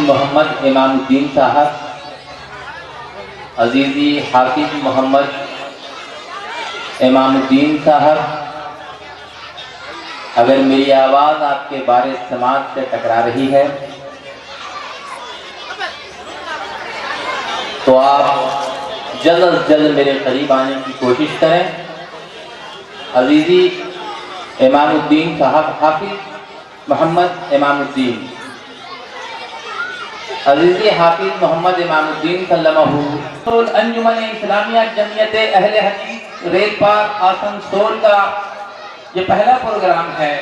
محمد امام الدین صاحب، عزیزی حافظ محمد امام الدین صاحب، اگر میری آواز آپ کے بار سماعت سے ٹکرا رہی ہے تو آپ جلد از جلد میرے قریب آنے کی کوشش کریں۔ عزیزی امام الدین صاحب، حافظ محمد امام الدین، عزیزی حافظ محمد امام الدین سلمہ انجمن اسلامیہ جمعیت اہل حدیث ریل پارک آسنسول کا یہ پہلا پروگرام ہے۔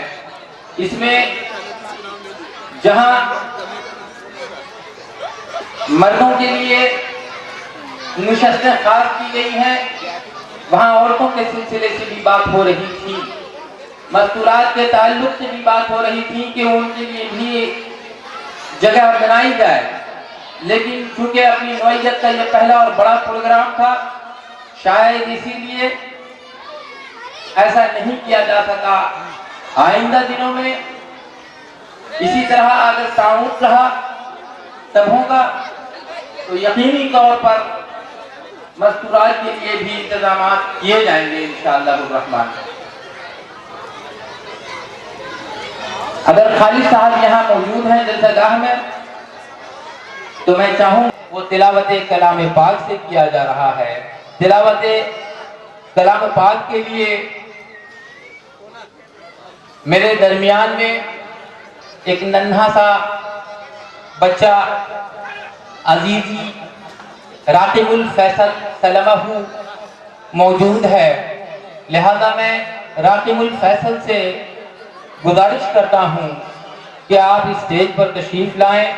اس میں جہاں مردوں کے لیے نشستیں خاص کی گئی ہیں، وہاں عورتوں کے سلسلے سے بھی بات ہو رہی تھی، مستورات کے تعلق سے بھی بات ہو رہی تھی کہ ان کے لیے بھی جگہ بنائی جائے، لیکن چونکہ اپنی نوعیت کا یہ پہلا اور بڑا پروگرام تھا، شاید اسی لیے ایسا نہیں کیا جا سکا۔ آئندہ دنوں میں اسی طرح اگر تعاون رہا تب ہوگا تو یقینی طور پر مستورات کے لیے بھی انتظامات کیے جائیں گے انشاءاللہ الرحمن۔ اگر خالد صاحب یہاں موجود ہیں جلسہ گاہ میں تو میں چاہوں وہ تلاوت کلام پاک سے کیا جا رہا ہے۔ تلاوت کلام پاک کے لیے میرے درمیان میں ایک ننھا سا بچہ عزیزی راقب الفیصل سلمہ موجود ہے، لہذا میں راقب الفیصل سے گزارش کرتا ہوں کہ آپ اسٹیج پر تشریف لائیں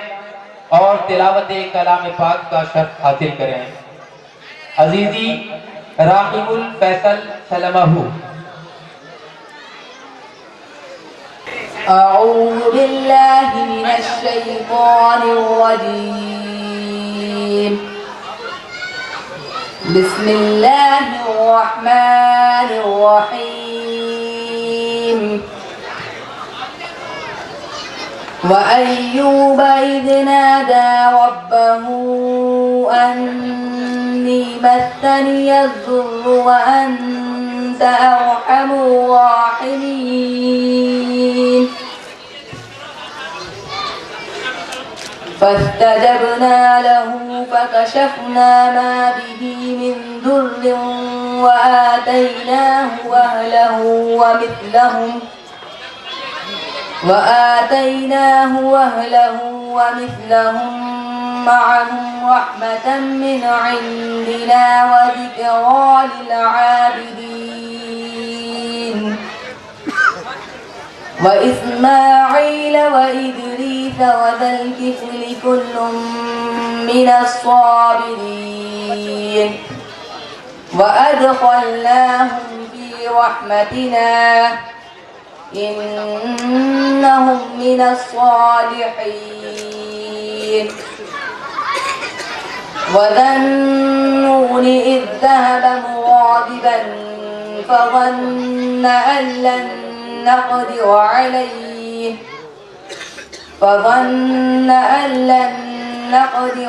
اور تلاوت کلام پاک کا شرف حاصل کریں۔ عزیزی راقب الفیصل سلمہ۔ اعوذ باللہ من الشیطان الرجیم، بسم اللہ الرحمن الرحیم۔ وَأَيُّوبَ إِذْ نَادَى رَبَّهُ أَنِّي مَسَّنِيَ الضُّرُّ وَأَنْتَ أَرْحَمُ الرَّاحِمِينَ فَاسْتَجَبْنَا لَهُ فَكَشَفْنَا مَا بِهِ مِنْ ضُرٍّ وَآتَيْنَاهُ أهله ومثلهم معهم رحمة من عندنا وذكرى للعابدين وإسماعيل وإدريس وذا الكفل كل من الصابرين وأدخلناهم في رحمتنا إنهم من الصالحين وذا النون إذ ذهب مغاضبا فظن أن لن نقدر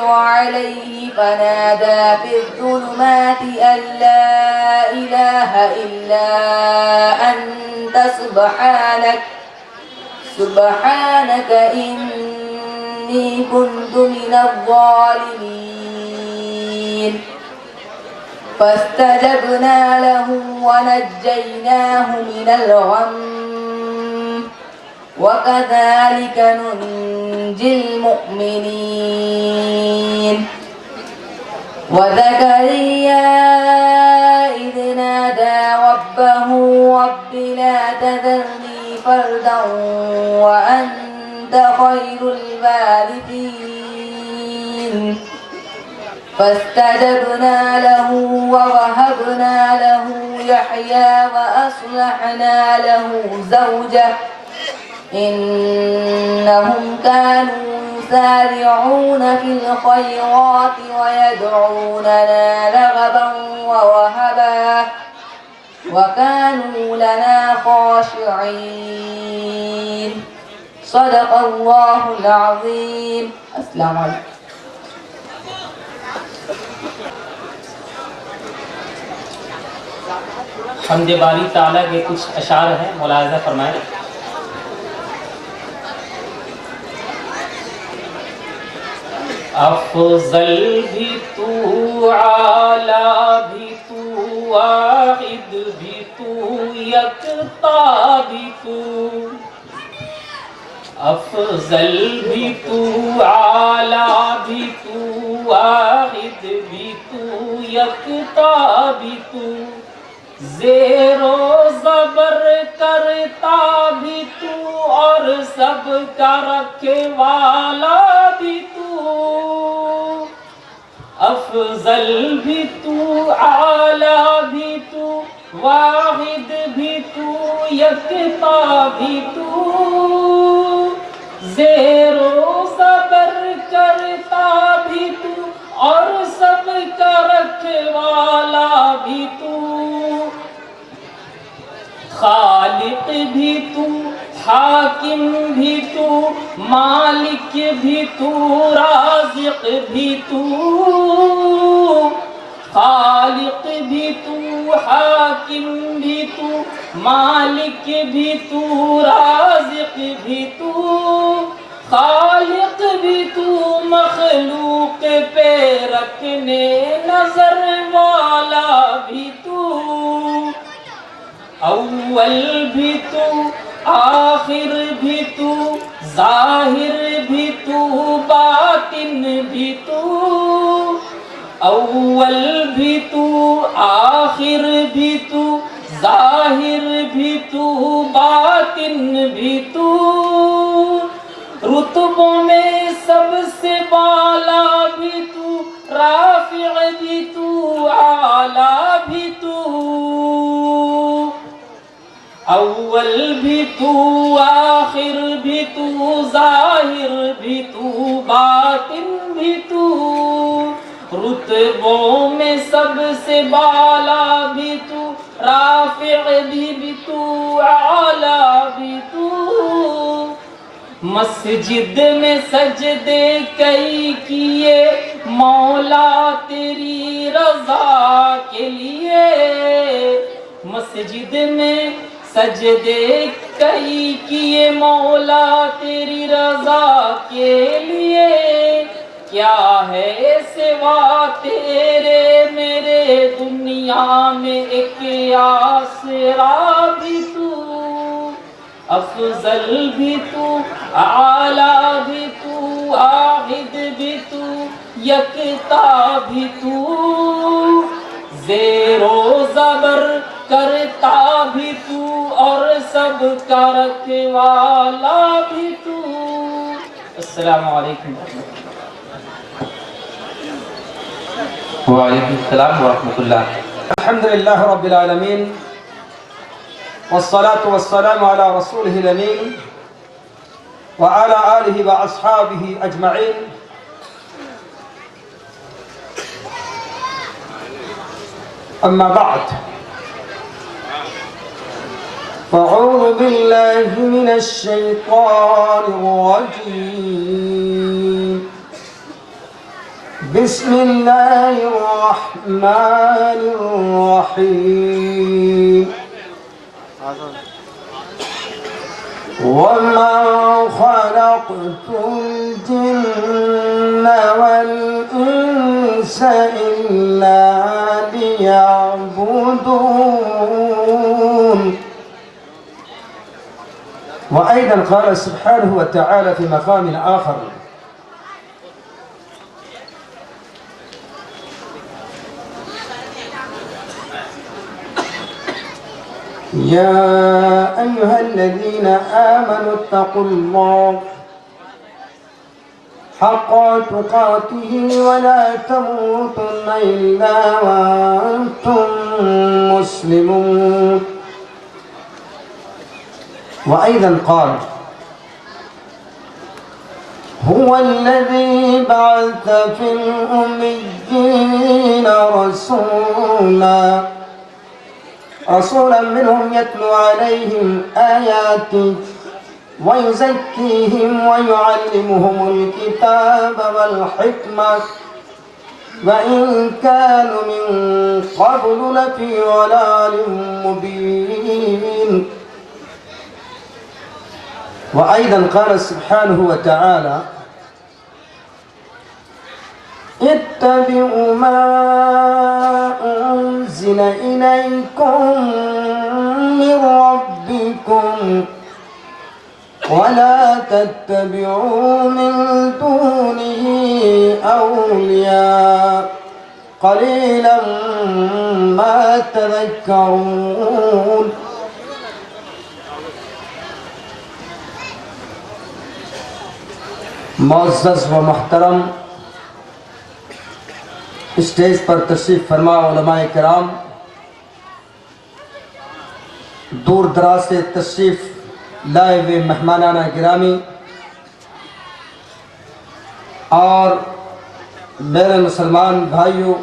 عليه فنادى في الظلمات أن لا إله إلا أنت سبحانك إني كنت من الظالمين فاستجبنا له ونجيناه من الغم وكذلك ننجي المؤمنين وزكريا إذ نادى ربه رب لا تذرني فردا وأنت خير الوارثين فاستجبنا له ووهبنا له يحيى وأصلحنا له زوجه إنهم كانوا يسارعون في الخيرات ويدعوننا رغبا ورهبا وكانوا لنا خاشعين صدق اللہ العظیم. السلام علیکم. حمد باری تعالیٰ کے کچھ اشعار ہیں، ملاحظہ فرمائیں. افضل بھی تو، اعلیٰ بھی تو، واحد بھی تو، یکتا بھی تو. افضل بھی تو، اعلیٰ بھی تو، واحد بھی تو، یکتا بھی تو. زیر و زبر کرتا بھی تو، اور سب کا رکھے والا بھی تو. افضل بھی تو، اعلیٰ بھی تو، واحد بھی تو، یکتا بھی تو. زیر و زبر کرتا بھی تو، اور سب کا رکھے والا بھی تو. خالق بھی تو، حاکم بھی تو، مالک بھی تو، رازق بھی تو. خالق بھی تو، حاکم بھی تو، مالک بھی تو، رازق بھی تو. خالق بھی تو، مخلوق پہ رکھنے نظر والا بھی تو. اول بھی تو، آخر بھی تو، ظاہر بھی تو، باطن بھی تو. اول بھی تو، آخر بھی تو، ظاہر بھی تو، باطن بھی تو. رتبوں میں سب سے بالا بھی تو، رافع بھی تو، اعلیٰ بھی تو. اول بھی تو، آخر بھی تو، ظاہر بھی تو، باطن بھی تو. رتبوں میں سب سے بالا بھی تو، رافع بھی تو، اعلیٰ بھی تو. مسجد میں سجدے کئی کیے مولا تیری رضا کے لیے. مسجد میں سجدے کئی کیے مولا تیری رضا کے لیے. کیا ہے سوا تیرے میرے دنیا میں ایک آسرا بھی تو. افضل بھی تو، اعلیٰ بھی تو، واحد بھی تو، یکتا بھی تو. زیر و زبر کرتا بھی تو، اور سب کا رکھنے والا بھی تو. السلام علیکم ورحمۃ اللہ. وعلیکم السلام ورحمۃ اللہ. الحمد للہ رب العالمین، والصلاة والسلام على رسوله الأمين وعلى آله وأصحابه أجمعين. أما بعد، فأعوذ بالله من الشيطان الرجيم. بسم الله الرحمن الرحيم. وما خلقت الجن والإنس إلا ليعبدون. وأيضا قال سبحانه وتعالى في مقام آخر: يا أيها الذين آمنوا اتقوا الله حق تقاته ولا تموتن إلا وأنتم مسلمون. وأيضا قال: هو الذي بعث في الأميين رسولا منهم يتلو عليهم آياته ويزكيهم ويعلمهم الكتاب والحكمة وإن كانوا من قبل لفي ضلال مبين. وأيضا قال سبحانه وتعالى اتبعوا ما أنزل إليكم من ربكم ولا تتبعوا من دونه أولياء قليلا ما تذكرون. معزز و محترم اسٹیج پر تشریف فرما علماء کرام، دور دراز سے تشریف لائے ہوئے مہمانان گرامی اور میرے مسلمان بھائیوں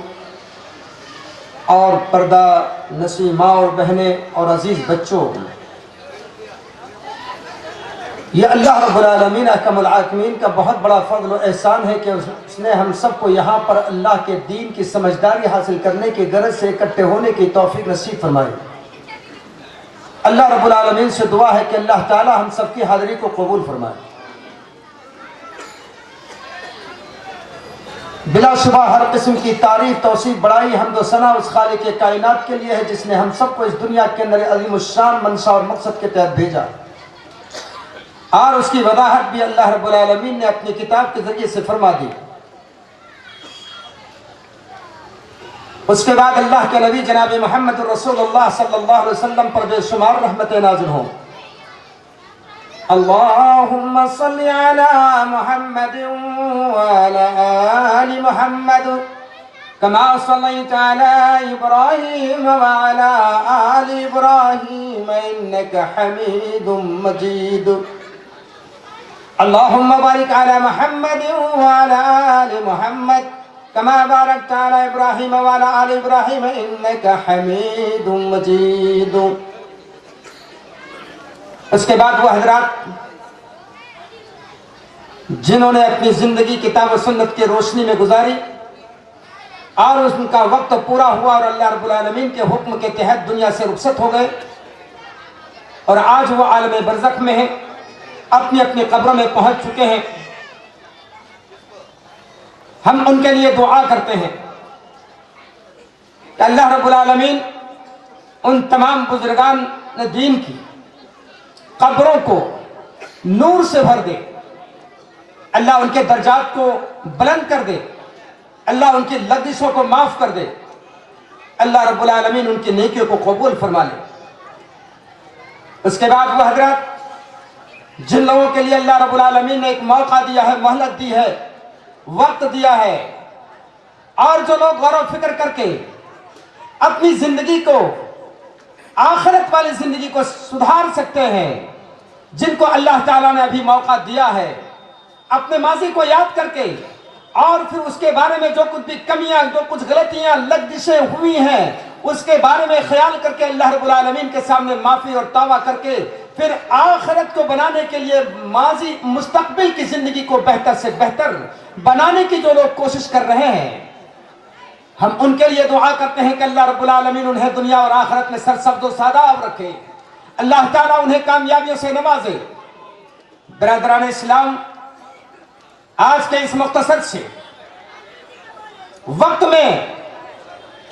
اور پردہ نشین ماں اور بہنیں اور عزیز بچوں، یہ اللہ رب العالمین احکم الحاکمین کا بہت بڑا فضل و احسان ہے کہ اس نے ہم سب کو یہاں پر اللہ کے دین کی سمجھداری حاصل کرنے کی غرض سے اکٹھے ہونے کی توفیق نصیب فرمائے۔ اللہ رب العالمین سے دعا ہے کہ اللہ تعالی ہم سب کی حاضری کو قبول فرمائے۔ بلا شبہ ہر قسم کی تعریف، توصیف، بڑائی، حمد و ثنا اس خالق کائنات کے لیے ہے جس نے ہم سب کو اس دنیا کے اندر عظیم الشان منشا اور مقصد کے تحت بھیجا، اور اس کی وضاحت بھی اللہ رب العالمین نے اپنی کتاب کے ذریعے سے فرما دی۔ اس کے بعد اللہ کے نبی جناب محمد رسول اللہ صلی اللہ علیہ وسلم پر بے شمار رحمتیں نازل ہوں۔ اللہم صلی علی محمد وعلی آل محمد کما صلیت علی ابراہیم وعلی آل ابراہیم انک حمید مجید۔ اللہم بارک علی محمد وعلی آل محمد کما بارکت علی ابراہیم وعلی آل ابراہیم انک حمید مجید۔ اس کے بعد وہ حضرات جنہوں نے اپنی زندگی کتاب و سنت کی روشنی میں گزاری اور ان کا وقت پورا ہوا اور اللہ رب العالمین کے حکم کے تحت دنیا سے رخصت ہو گئے اور آج وہ عالم برزخ میں ہیں، اپنی اپنی قبروں میں پہنچ چکے ہیں، ہم ان کے لیے دعا کرتے ہیں کہ اللہ رب العالمین ان تمام بزرگان دین کی قبروں کو نور سے بھر دے، اللہ ان کے درجات کو بلند کر دے، اللہ ان کی لغزشوں کو معاف کر دے، اللہ رب العالمین ان کی نیکیوں کو قبول فرما لے۔ اس کے بعد وہ حضرات جن لوگوں کے لیے اللہ رب العالمین نے ایک موقع دیا ہے، مہلت دی ہے، وقت دیا ہے، اور جو لوگ غور و فکر کر کے اپنی زندگی کو، آخرت والی زندگی کو سدھار سکتے ہیں، جن کو اللہ تعالیٰ نے ابھی موقع دیا ہے، اپنے ماضی کو یاد کر کے اور پھر اس کے بارے میں جو کچھ بھی کمیاں، جو کچھ غلطیاں، لغزشیں ہوئی ہیں، اس کے بارے میں خیال کر کے اللہ رب العالمین کے سامنے معافی اور توبہ کر کے پھر آخرت کو بنانے کے لیے ماضی مستقبل کی زندگی کو بہتر سے بہتر بنانے کی جو لوگ کوشش کر رہے ہیں، ہم ان کے لیے دعا کرتے ہیں کہ اللہ رب العالمین انہیں دنیا اور آخرت میں سرسبز و شاداب رکھے، اللہ تعالیٰ انہیں کامیابیوں سے نوازے۔ برادران اسلام، آج کے اس مختصر سے وقت میں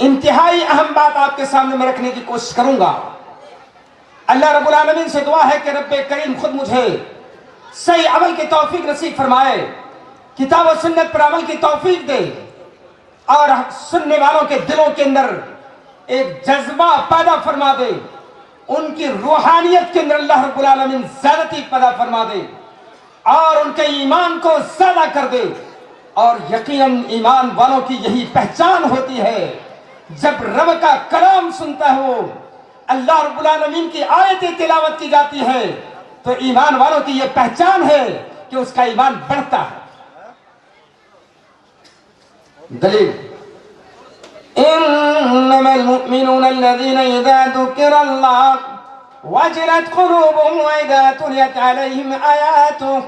انتہائی اہم بات آپ کے سامنے میں رکھنے کی کوشش کروں گا۔ اللہ رب العالمین سے دعا ہے کہ رب کریم خود مجھے صحیح عمل کی توفیق نصیب فرمائے، کتاب و سنت پر عمل کی توفیق دے، اور سننے والوں کے دلوں کے اندر ایک جذبہ پیدا فرما دے، ان کی روحانیت کے اندر اللہ رب العالمین زیادتی پیدا فرما دے اور ان کے ایمان کو زیادہ کر دے۔ اور یقیناً ایمان والوں کی یہی پہچان ہوتی ہے، جب رب کا کلام سنتا ہو، اللہ رب العالمین کی آیتیں تلاوت کی جاتی ہے، تو ایمان والوں کی یہ پہچان ہے کہ اس کا ایمان بڑھتا ہے۔ دلیل انما المؤمنون الذين اذا ذكر الله وجلت قلوبهم وإذا تليت عليهم آياته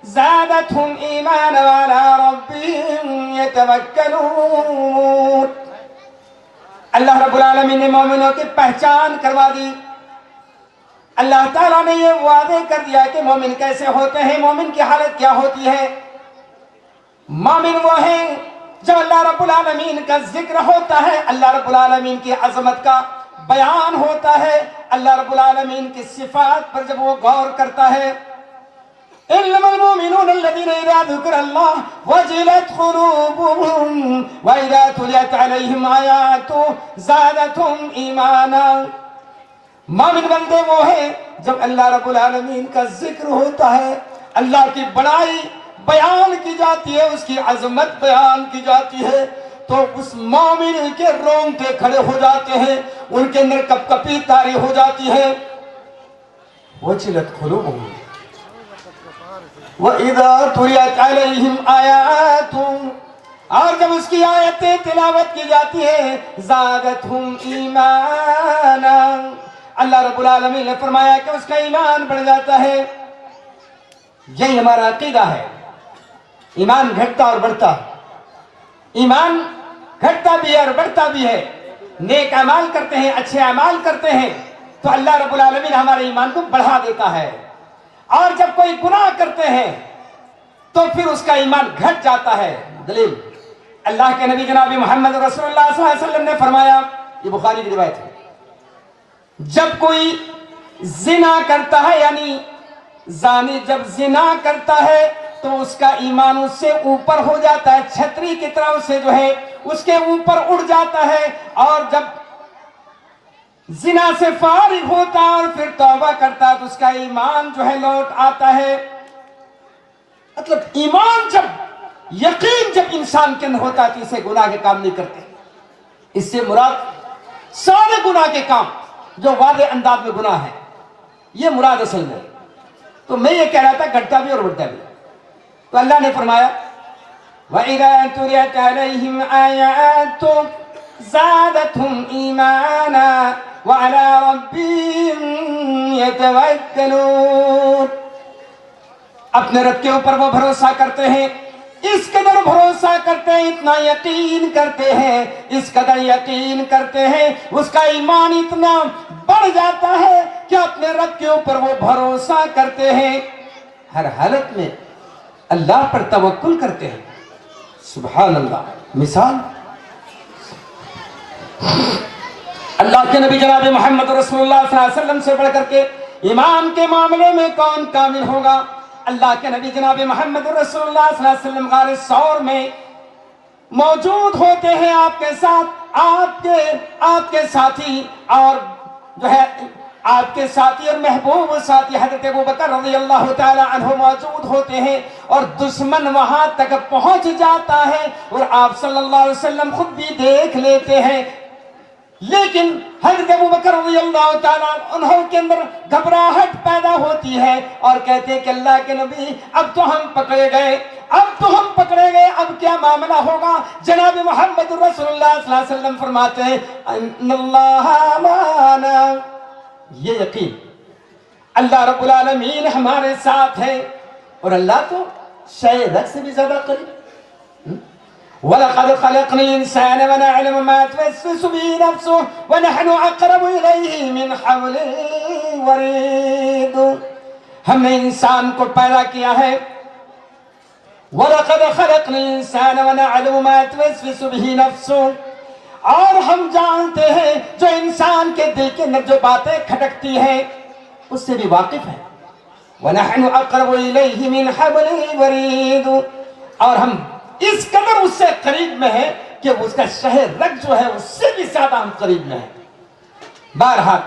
زادتهم إيمانا وعلى ربهم يتوكلون. اللہ رب العالمین نے مومنوں کی پہچان کروا دی. اللہ تعالیٰ نے یہ وعدے کر دیا کہ مومن کیسے ہوتے ہیں, مومن کی حالت کیا ہوتی ہے. مومن وہ ہیں جب اللہ رب العالمین کا ذکر ہوتا ہے, اللہ رب العالمین کی عظمت کا بیان ہوتا ہے, اللہ رب العالمین کی صفات پر جب وہ غور کرتا ہے. انما المؤمنون الذين اذا ذكر الله وجلت قلوبهم واذا تليت عليهم آياته زادتهم ایمانا. مومن بندے وہ ہیں جب اللہ رب العالمین کا ذکر ہوتا ہے, اللہ کی بڑائی بیان کی جاتی ہے, اس کی عظمت بیان کی جاتی ہے, تو اس مومن کے رونگٹے کھڑے ہو جاتے ہیں, ان کے اندر کپ کپی طاری ہو جاتی ہے. وجلت قلوبهم وَإِذَا تُلِيَتْ عَلَيْهِمْ آيَاتُهُ, اور جب اس کی آیتیں تلاوت کی جاتی ہیں زَادَتْهُمْ ایمانا, اللہ رب العالمین نے فرمایا کہ اس کا ایمان بڑھ جاتا ہے. یہی ہمارا عقیدہ ہے. ایمان گھٹتا اور بڑھتا, ایمان گھٹتا بھی ہے اور بڑھتا بھی ہے. نیک اعمال کرتے ہیں, اچھے اعمال کرتے ہیں تو اللہ رب العالمین ہمارے ایمان کو بڑھا دیتا ہے, اور جب کوئی گناہ کرتے ہیں تو پھر اس کا ایمان گھٹ جاتا ہے. دلیل اللہ کے نبی جناب محمد رسول اللہ صلی اللہ علیہ وسلم نے فرمایا, یہ بخاری کی روایت ہے, جب کوئی زنا کرتا ہے, یعنی زانی جب زنا کرتا ہے تو اس کا ایمان اس سے اوپر ہو جاتا ہے, چھتری کی طرح اسے جو ہے اس کے اوپر اڑ جاتا ہے, اور جب زنا سے فارغ ہوتا ہے اور پھر توبہ کرتا ہے تو اس کا ایمان جو ہے لوٹ آتا ہے. مطلب ایمان جب, یقین جب انسان کے اندر ہوتا ہے تو اسے گناہ کے کام نہیں کرتے. اس سے مراد سارے گناہ کے کام جو واضح انداز میں گناہ ہے, یہ مراد اصل میں. تو میں یہ کہہ رہا تھا گھٹتا بھی اور بڑھتا بھی. تو اللہ نے فرمایا وَإِذَا تُلِيَتْ عَلَيْهِمْ آيَاتُهُ زَادَتْهُمْ إِيمَانًا وَعَلَى رَبِّهِمْ يَتَوَكَّلُونَ. اپنے رب کے اوپر وہ بھروسہ کرتے ہیں, اس قدر بھروسہ کرتے ہیں, اتنا یقین کرتے ہیں, اس قدر یقین کرتے ہیں, اس کا ایمان اتنا بڑھ جاتا ہے کہ اپنے رب کے اوپر وہ بھروسہ کرتے ہیں, ہر حالت میں اللہ پر توکل کرتے ہیں. سبحان اللہ. مثال اللہ کے نبی جناب محمد رسول اللہ صلی اللہ علیہ وسلم سے بڑھ کر کے ایمان کے معاملے میں کون کامل ہوگا. اللہ کے نبی جناب محمد رسول اللہ صلی اللہ علیہ وسلم غار ثور میں موجود ہوتے ہیں, آپ کے ساتھ آپ کے ساتھی اور جو ہے آپ کے ساتھی اور محبوب ساتھی حضرت ابوبکر رضی اللہ تعالی عنہ موجود ہوتے ہیں, اور دشمن وہاں تک پہنچ جاتا ہے اور آپ صلی اللہ علیہ وسلم خود بھی دیکھ لیتے ہیں. لیکن حضرت ابوبکر رضی اللہ تعالیٰ عنہ کے اندر گھبراہٹ پیدا ہوتی ہے اور کہتے ہیں کہ اللہ کے نبی اب تو ہم پکڑے گئے, اب کیا معاملہ ہوگا. جناب محمد رسول اللہ صلی اللہ علیہ وسلم فرماتے ہیں ان اللہ معنا, یہ یقین اللہ رب العالمین ہمارے ساتھ ہے, اور اللہ تو شے رگ سے بھی زیادہ قریب. وَلَقَدْ خَلَقْنَا الْإِنسَانَ وَنَعْلَمُ مَا تُوَسْوِسُ بِهِ نَفْسُهُ وَنَحْنُ أَقْرَبُ إِلَيْهِ مِنْ حَبْلِ الْوَرِيدِ. ہم نے انسان کو پیدا کیا ہے. وَلَقَدْ خَلَقْنَا الْإِنسَانَ وَنَعْلَمُ مَا تُوَسْوِسُ بِهِ نَفْسُهُ, اور ہم جانتے ہیں جو انسان کے دل کے اندر جو باتیں کھٹکتی ہیں اس سے بھی واقف ہیں. وَنَحْنُ أَقْرَبُ إِلَيْهِ مِنْ حَبْلِ الْوَرِيدِ, اور ہم اس قدر اس سے قریب میں ہے کہ اس کا شہر رگ جو ہے اس سے بھی زیادہ ہم قریب میں ہیں. بہرحال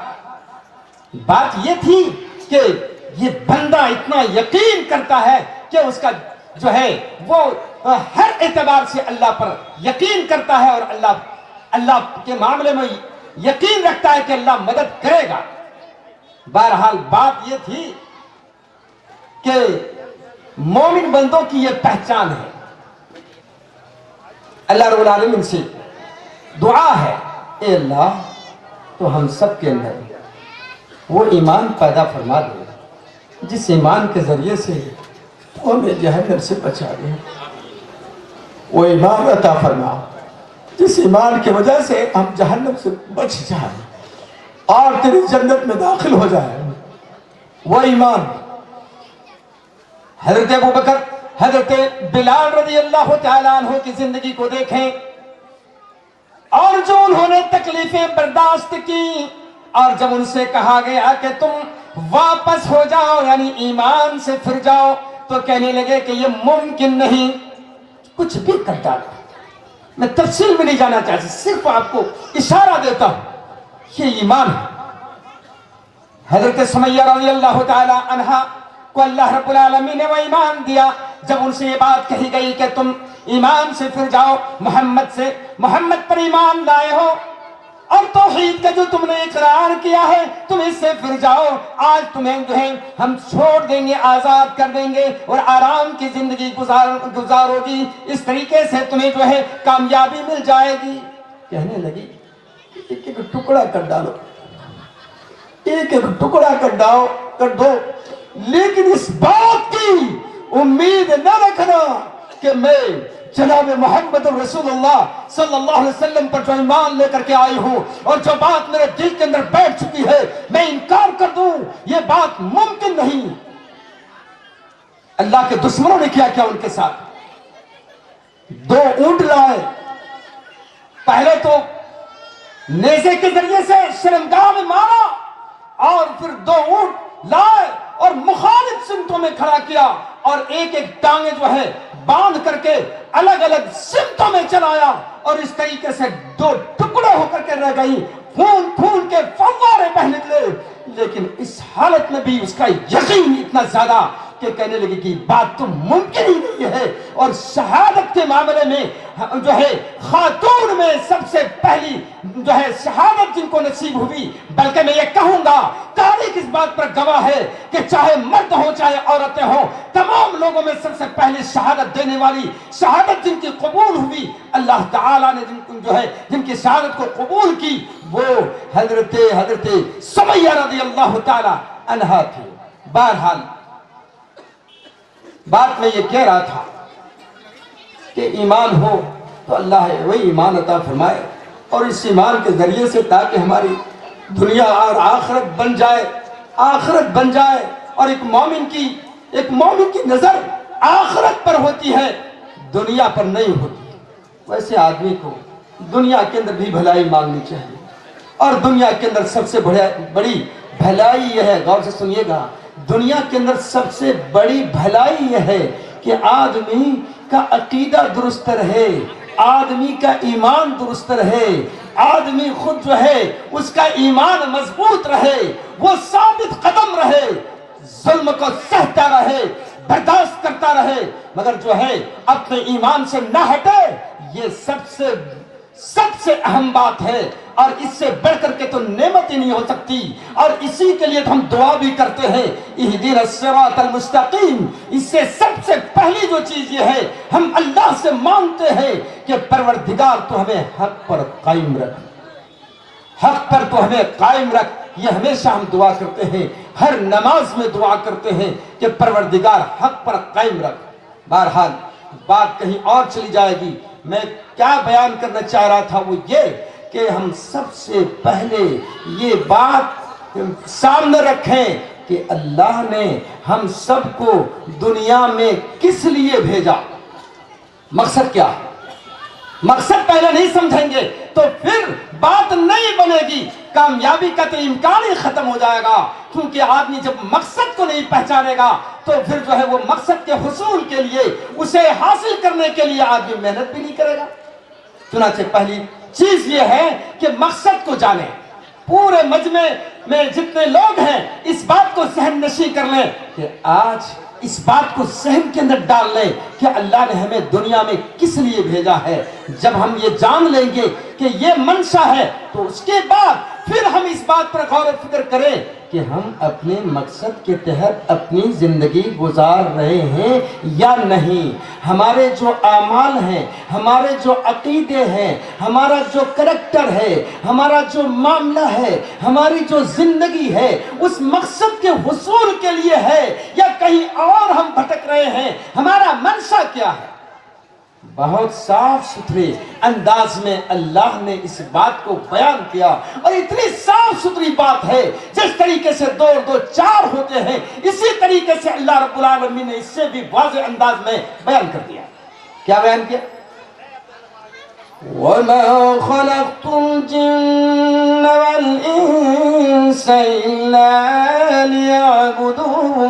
بات یہ تھی کہ یہ بندہ اتنا یقین کرتا ہے کہ اس کا جو ہے وہ ہر اعتبار سے اللہ پر یقین کرتا ہے, اور اللہ کے معاملے میں یقین رکھتا ہے کہ اللہ مدد کرے گا. بہرحال بات یہ تھی کہ مومن بندوں کی یہ پہچان ہے. اللہ رب العالمین سے دعا ہے, اے اللہ تو ہم سب کے اندر وہ ایمان پیدا فرما دے جس ایمان کے ذریعے سے تو ہمیں جہنم سے بچا دے. وہ ایمان عطا فرما جس ایمان کی وجہ سے ہم جہنم سے بچ جائیں اور تیری جنت میں داخل ہو جائیں. وہ ایمان حضرت ابوبکر حضرت بلال رضی اللہ تعالیٰ عنہ کی زندگی کو دیکھیں اور جو انہوں نے تکلیفیں برداشت کی اور جب ان سے کہا گیا کہ تم واپس ہو جاؤ یعنی ایمان سے پھر جاؤ تو کہنے لگے کہ یہ ممکن نہیں. کچھ بھی کر ڈالا. میں تفصیل میں نہیں جانا چاہتا صرف آپ کو اشارہ دیتا ہوں یہ ایمان ہے. حضرت سمیہ رضی اللہ تعالی عنہا کو اللہ رب العالمین نے وہ ایمان دیا جب ان سے یہ بات کہی گئی کہ تم ایمان سے پھر جاؤ محمد پر ایمان لائے ہو اور توحید کا جو تم نے اقرار کیا ہے تم اس سے پھر جاؤ. آج تمہیں جو ہے ہم چھوڑ دیں گے آزاد کر دیں گے اور آرام کی زندگی گزارو گی. اس طریقے سے تمہیں جو ہے کامیابی مل جائے گی. کہنے لگی ایک ایک ٹکڑا کر ڈالو ایک ایک ٹکڑا کر دو لیکن اس بات کی امید نہ رکھنا کہ میں جناب محمد رسول اللہ صلی اللہ علیہ وسلم پر جو ایمان لے کر کے آئی ہوں اور جو بات میرے دل کے اندر بیٹھ چکی ہے میں انکار کر دوں. یہ بات ممکن نہیں. اللہ کے دشمنوں نے کیا ان کے ساتھ 2 اونٹ لائے. پہلے تو نیزے کے ذریعے سے شرمگاہ میں مارا اور پھر 2 اونٹ لائے اور مخالف سمتوں میں کھڑا کیا اور ایک ایک ٹانگیں جو ہے باندھ کر کے الگ الگ سمتوں میں چلایا اور اس طریقے سے 2 ٹکڑے ہو کر کے رہ گئی. خون کے فوارے بہ نکلے لیکن اس حالت میں بھی اس کا یقین اتنا زیادہ کہ کہنے لگی کہ بات تو ممکن ہی نہیں ہے. اور شہادت کے معاملے میں جو ہے خاتون میں سب سے پہلی جو ہے شہادت جن کو نصیب ہوئی بلکہ میں یہ کہوں گا تاریخ اس بات پر گواہ ہے کہ چاہے مرد ہو چاہے عورتیں ہوں تمام لوگوں میں سب سے پہلی شہادت دینے والی شہادت جن کی قبول ہوئی اللہ تعالیٰ نے جن کی شہادت کو قبول کی وہ حضرت سمیہ رضی اللہ تعالی عنہا تھی. بہرحال بات میں یہ کہہ رہا تھا کہ ایمان ہو تو اللہ وہی ایمان عطا فرمائے اور اس ایمان کے ذریعے سے تاکہ ہماری دنیا اور آخرت بن جائے اور ایک مومن کی نظر آخرت پر ہوتی ہے دنیا پر نہیں ہوتی. ویسے آدمی کو دنیا کے اندر بھی بھلائی مانگنی چاہیے اور دنیا کے اندر سب سے بڑی بھلائی یہ ہے غور سے سنیے گا دنیا کے اندر سب سے بڑی بھلائی یہ ہے کہ آدمی کا عقیدہ درست رہے آدمی کا ایمان درست رہے آدمی خود جو ہے اس کا ایمان مضبوط رہے وہ ثابت قدم رہے ظلم کو سہتا رہے برداشت کرتا رہے مگر جو ہے اپنے ایمان سے نہ ہٹے. یہ سب سے اہم بات ہے اور اس سے بڑھ کر کے تو نعمت ہی نہیں ہو سکتی اور اسی کے لیے ہم دعا بھی کرتے ہیں اہدنا الصراط المستقیم. اس سے سب سے پہلی جو چیز یہ ہے ہم اللہ سے مانگتے ہیں کہ پروردگار تو ہمیں حق پر قائم رکھ. یہ ہمیشہ ہم دعا کرتے ہیں ہر نماز میں دعا کرتے ہیں کہ پروردگار حق پر قائم رکھ. بہرحال بات کہیں اور چلی جائے گی. میں کیا بیان کرنا چاہ رہا تھا وہ یہ کہ ہم سب سے پہلے یہ بات سامنے رکھیں کہ اللہ نے ہم سب کو دنیا میں کس لیے بھیجا. مقصد کیا ہے مقصد پہلے نہیں سمجھیں گے تو پھر بات نہیں بنے گی. کامیابی کا تو امکان ہی ختم ہو جائے گا کیونکہ آدمی جب مقصد کو نہیں پہچانے گا تو پھر جو ہے وہ مقصد کے حصول کے لیے اسے حاصل کرنے کے لیے آدمی محنت بھی نہیں کرے گا. چنانچہ پہلی چیز یہ ہے کہ مقصد کو جانیں. پورے مجمع میں جتنے لوگ ہیں اس بات کو ذہن نشین کر لیں کہ آج اس بات کو ذہن کے اندر ڈال لیں کہ اللہ نے ہمیں دنیا میں کس لیے بھیجا ہے. جب ہم یہ جان لیں گے کہ یہ منشا ہے تو اس کے بعد پھر ہم اس بات پر غور و فکر کریں کہ ہم اپنے مقصد کے تحت اپنی زندگی گزار رہے ہیں یا نہیں. ہمارے جو اعمال ہیں، ہمارے جو عقیدے ہیں، ہمارا جو کریکٹر ہے، ہمارا جو معاملہ ہے، ہماری جو زندگی ہے، اس مقصد کے حصول کے لیے ہے یا کہیں اور ہم بھٹک رہے ہیں؟ ہمارا منشا کیا ہے؟ بہت صاف ستھرے انداز میں اللہ نے اس بات کو بیان کیا، اور اتنی صاف ستھری بات ہے جس طریقے سے 2 اور 2 4 ہوتے ہیں، اسی طریقے سے اللہ رب العالمین نے اس سے بھی واضح انداز میں بیان کر دیا. کیا بیان کیا؟ وَمَا خَلَقْتُ الْجِنَّ وَالْإِنسَ إِلَّا لِيَعْبُدُونَ.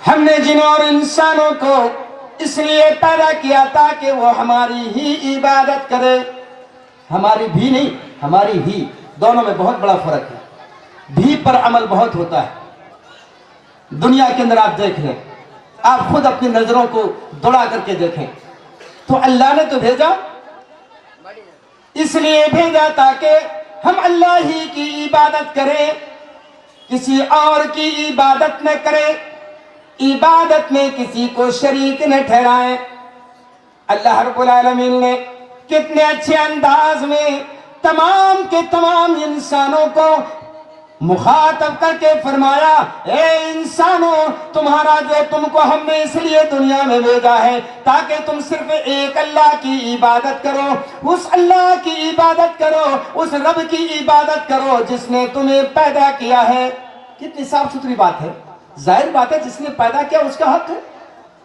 ہم نے جن اور انسانوں کو اس لیے پیدا کیا تاکہ وہ ہماری ہی عبادت کرے. ہماری بھی نہیں، ہماری ہی، دونوں میں بہت بڑا فرق ہے. بھی پر عمل بہت ہوتا ہے. دنیا کے اندر آپ دیکھ لیں، آپ خود اپنی نظروں کو دوڑا کر کے دیکھیں تو اللہ نے تو بھیجا، اس لیے بھیجا تاکہ ہم اللہ ہی کی عبادت کریں، کسی اور کی عبادت نہ کریں، عبادت میں کسی کو شریک نہ ٹھہرائیں. اللہ رب العالمین نے کتنے اچھے انداز میں تمام کے تمام انسانوں کو مخاطب کر کے فرمایا، اے انسانوں، تمہارا جو تم کو ہم نے اس لیے دنیا میں بھیجا ہے تاکہ تم صرف ایک اللہ کی عبادت کرو، اس اللہ کی عبادت کرو، اس رب کی عبادت کرو جس نے تمہیں پیدا کیا ہے. کتنی صاف ستھری بات ہے. ظاہر بات ہے جس نے پیدا کیا اس کا حق ہے،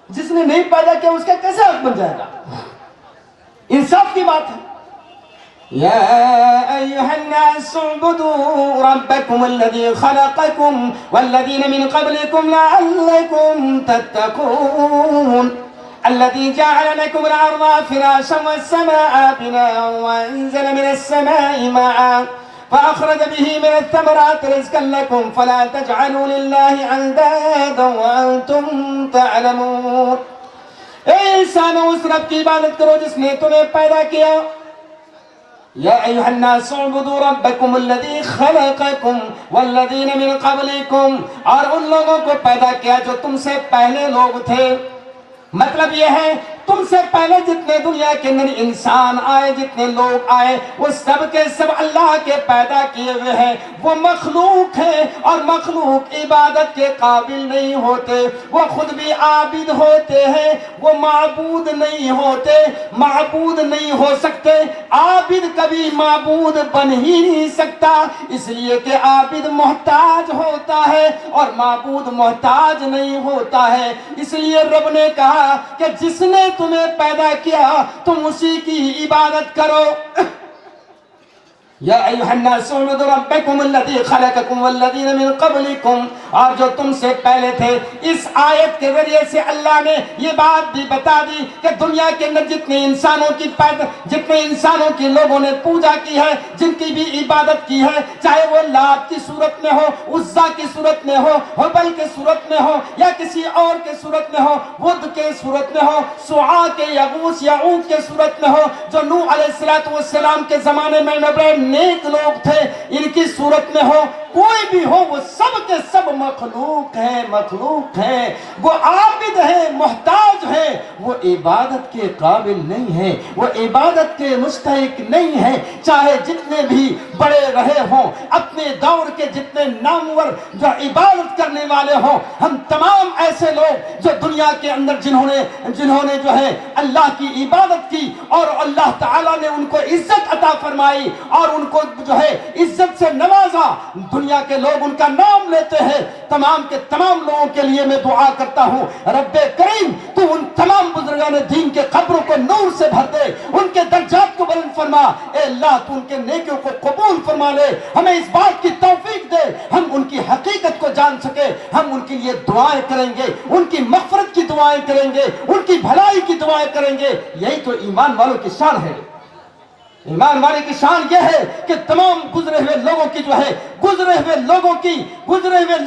جس نے نہیں پیدا کیا اس کا کیسے حق بن جائے گا؟ انصاف کی بات ہے. یا ایھا الناس اعبدوا ربکم الذی خلقکم والذین من قبلکم لعلکم تتقون الذی جعل لکم الارض فراشا والسماء بناء وانزل من السماء ماء فأخرج به من الثمرات رزقا لكم فلا تجعلوا لله أندادا وأنتم تعلمون. اے انسانوں، اس رب کی عبادت کرو جس نے تمہیں پیدا کیا. یا ایھا الناس اعبدوا ربکم الذی خلقکم والذین من قبلکم، اور ان لوگوں کو پیدا کیا جو تم سے پہلے لوگ تھے. مطلب یہ ہے تم سے پہلے جتنے دنیا کے اندر انسان آئے، جتنے لوگ آئے، وہ سب کے سب اللہ کے پیدا کیے ہوئے ہیں. وہ مخلوق ہیں اور مخلوق عبادت کے قابل نہیں ہوتے. وہ خود بھی عابد ہوتے ہیں، وہ معبود نہیں ہوتے، معبود نہیں ہو سکتے. عابد کبھی معبود بن ہی نہیں سکتا، اس لیے کہ عابد محتاج ہوتا ہے اور معبود محتاج نہیں ہوتا ہے. اس لیے رب نے کہا کہ جس نے تمہیں پیدا کیا تم اسی کی عبادت کرو. یا ایھا الناس اعبدوا ربکم الذی خلقکم والذین من قبلکم، اور جو تم سے پہلے تھے. اس آیت کے ذریعے سے اللہ نے یہ بات بھی بتا دی کہ دنیا کے اندر جتنے انسانوں کی لوگوں نے پوجا کی ہے، جن کی بھی عبادت کی ہے، چاہے وہ لات کی صورت میں ہو، عزا کی صورت میں ہو، حبل کی صورت میں ہو، یا کسی اور کے صورت میں ہو، ود کے صورت میں ہو، سعا کے یغوث یعوق کے صورت میں ہو، جو نوح علیہ السلام کے زمانے میں نیک لوگ تھے، ان کی صورت میں ہو، کوئی بھی ہو، وہ سب کے سب مخلوق ہیں. وہ عابد ہیں، محتاج ہیں، وہ عبادت کے قابل نہیں ہیں، وہ عبادت کے مستحق نہیں ہیں. چاہے جتنے بھی بڑے رہے ہوں، اپنے دور کے جتنے نامور جو عبادت کرنے والے ہوں، ہم تمام ایسے لوگ جو دنیا کے اندر جنہوں نے جو ہے اللہ کی عبادت کی اور اللہ تعالیٰ نے ان کو عزت عطا فرمائی اور ان کو جو ہے عزت سے نوازا، دنیا کے لوگ ان کا نام لیتے ہیں. تمام کے تمام لوگوں کے لیے میں دعا کرتا ہوں، رب کریم تو ان تمام بزرگان دین کے قبروں کو نور سے بھر دے، ان کے درجات کو بلند فرما. اے اللہ تو ان کے نیکیوں کو قبول فرما لے. ہمیں اس بات کی توفیق دے ہم ان کی حقیقت کو جان سکے. ہم ان کے لیے دعائیں کریں گے، ان کی مغفرت کی دعائیں کریں گے، ان کی بھلائی کی دعائیں کریں گے. یہی تو ایمان والوں کی شان ہے. ایمان والے کی شان یہ ہے کہ تمام گزرے ہوئے لوگوں کی جو ہے گزرے ہوئے